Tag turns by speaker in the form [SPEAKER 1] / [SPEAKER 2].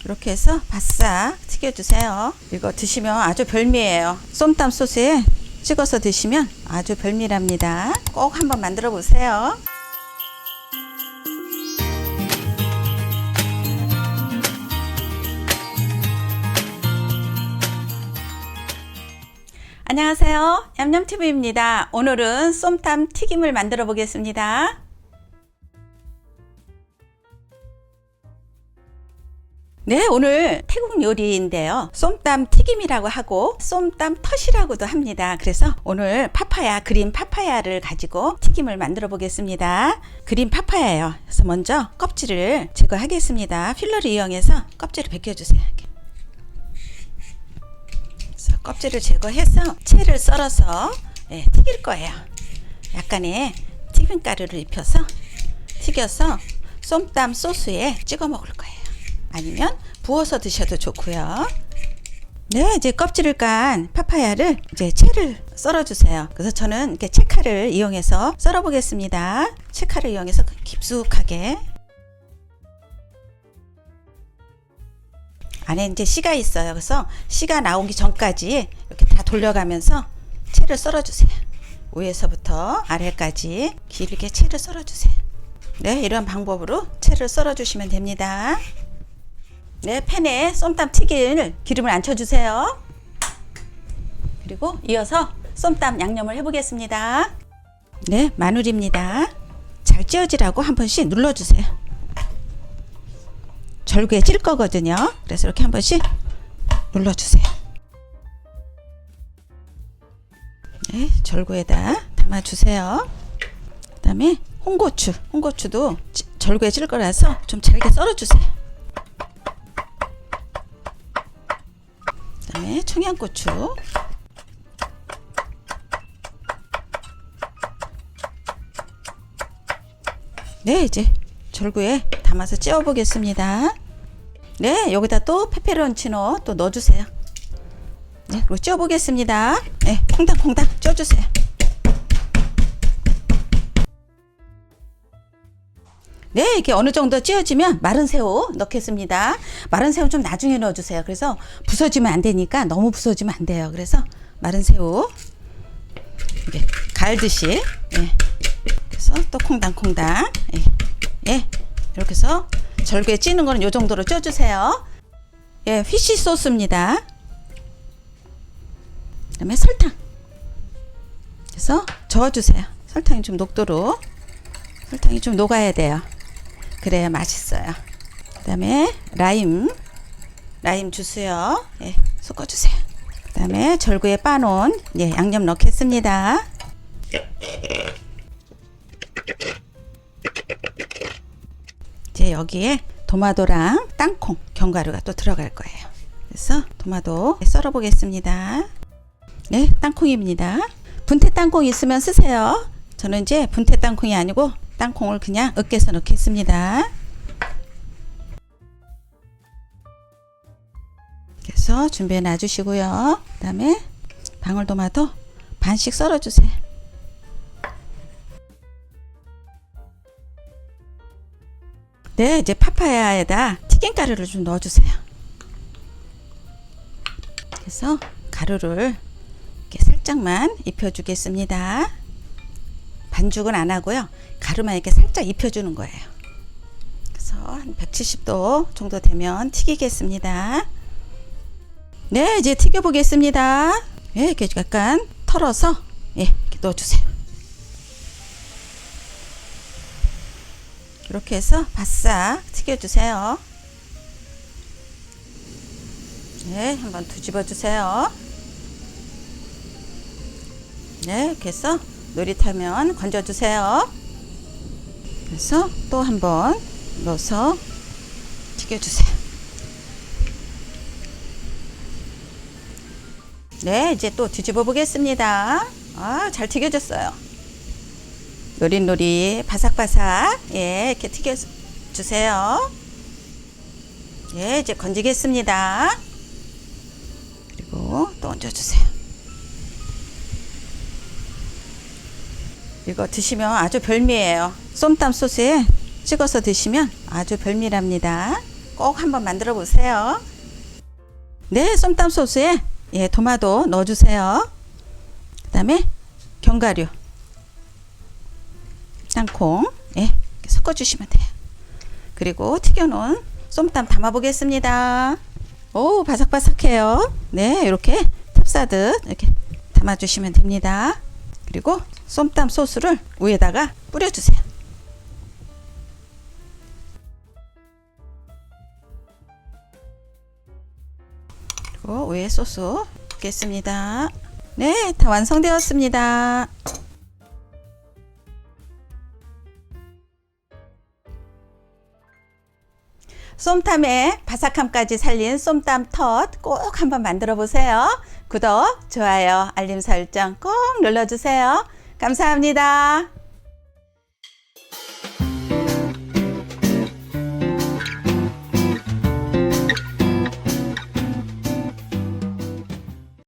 [SPEAKER 1] 이렇게 해서 바싹 튀겨주세요. 이거 드시면 아주 별미예요. 쏨땀 소스에 찍어서 드시면 아주 별미랍니다. 꼭 한번 만들어 보세요. 안녕하세요. 얌얌TV입니다. 오늘은 쏨땀 튀김을 만들어 보겠습니다. 네, 오늘 태국 요리인데요. 쏨땀 튀김이라고 하고 쏨땀 텄이라고도 합니다. 그래서 오늘 파파야, 그린 파파야를 가지고 튀김을 만들어 보겠습니다. 그린 파파야예요. 그래서 먼저 껍질을 제거하겠습니다. 필러를 이용해서 껍질을 벗겨주세요. 그래서 껍질을 제거해서 채를 썰어서 튀길 거예요. 약간의 튀김가루를 입혀서 튀겨서 쏨땀 소스에 찍어 먹을 거예요. 아니면 부어서 드셔도 좋고요. 네, 이제 껍질을 깐 파파야를 이제 채를 썰어 주세요. 그래서 저는 이렇게 채칼을 이용해서 썰어 보겠습니다. 채칼을 이용해서 깊숙하게. 안에 이제 씨가 있어요. 그래서 씨가 나오기 전까지 이렇게 다 돌려가면서 채를 썰어 주세요. 위에서부터 아래까지 길게 채를 썰어 주세요. 네, 이런 방법으로 채를 썰어 주시면 됩니다. 네, 팬에 쏨땀 튀길 기름을 안 쳐주세요. 그리고 이어서 쏨땀 양념을 해보겠습니다. 네, 마늘입니다. 잘 찌어지라고 한 번씩 눌러주세요. 절구에 찔 거거든요. 그래서 이렇게 한 번씩 눌러주세요. 네, 절구에다 담아주세요. 그 다음에 홍고추도 절구에 찔 거라서 좀 잘게 썰어주세요. 그다음에 청양고추, 네, 이제 절구에 담아서 찌워 보겠습니다. 네, 여기다 또 페페론치노 또 넣어주세요. 네, 그리고 찌워 보겠습니다. 네, 콩닥콩닥 쪄주세요. 네, 이렇게 어느 정도 찌어지면 마른 새우 넣겠습니다. 마른 새우 좀 나중에 넣어주세요. 그래서 부서지면 안 되니까 너무 부서지면 안 돼요. 그래서 마른 새우 이렇게 갈듯이, 그래서 또 콩당콩당, 이렇게 해서 절구에 찌는 거는 이 정도로 쪄주세요. 피쉬 소스입니다. 그다음에 설탕, 그래서 저어주세요. 설탕이 좀 녹도록, 설탕이 좀 녹아야 돼요. 그래야 맛있어요. 그 다음에 라임 주스요. 섞어주세요. 그 다음에 절구에 빠놓은 양념 넣겠습니다. 이제 여기에 토마토랑 땅콩, 견과류가 또 들어갈 거예요. 그래서 토마토 썰어 보겠습니다. 네, 땅콩입니다. 분태 땅콩 있으면 쓰세요. 저는 이제 분태 땅콩이 아니고 땅콩을 그냥 으깨서 넣겠습니다. 그래서 준비해 놔주시고요. 그 다음에 방울토마토 반씩 썰어주세요. 네, 이제 파파야에다 튀김가루를 좀 넣어주세요. 그래서 가루를 이렇게 살짝만 입혀주겠습니다. 반죽은 안 하고요. 가루만 이렇게 살짝 입혀주는 거예요. 그래서 한 170도 정도 되면 튀기겠습니다. 네, 이제 튀겨보겠습니다. 이렇게 약간 털어서 이렇게 넣어주세요. 이렇게 해서 바싹 튀겨주세요. 네, 한번 뒤집어주세요. 네, 이렇게 해서 노릇하면 건져주세요. 그래서 또 한번 넣어서 튀겨주세요. 네, 이제 또 뒤집어 보겠습니다. 잘 튀겨졌어요. 노릿노릿 바삭바삭 이렇게 튀겨주세요. 이제 건지겠습니다. 그리고 또 얹어주세요. 이거 드시면 아주 별미예요. 쏨땀 소스에 찍어서 드시면 아주 별미랍니다. 꼭 한번 만들어 보세요. 네, 쏨땀 소스에 토마토 넣어주세요. 그 다음에 견과류, 땅콩 이렇게 섞어주시면 돼요. 그리고 튀겨놓은 쏨땀 담아보겠습니다. 오, 바삭바삭해요. 네, 이렇게 탑사듯 이렇게 담아주시면 됩니다. 그리고 쏨땀 소스를 위에다가 뿌려주세요. 그리고 위에 소스 붓겠습니다. 네, 다 완성되었습니다. 쏨땀의 바삭함까지 살린 쏨땀 톳 꼭 한번 만들어 보세요. 구독, 좋아요, 알림 설정 꼭 눌러주세요. 감사합니다.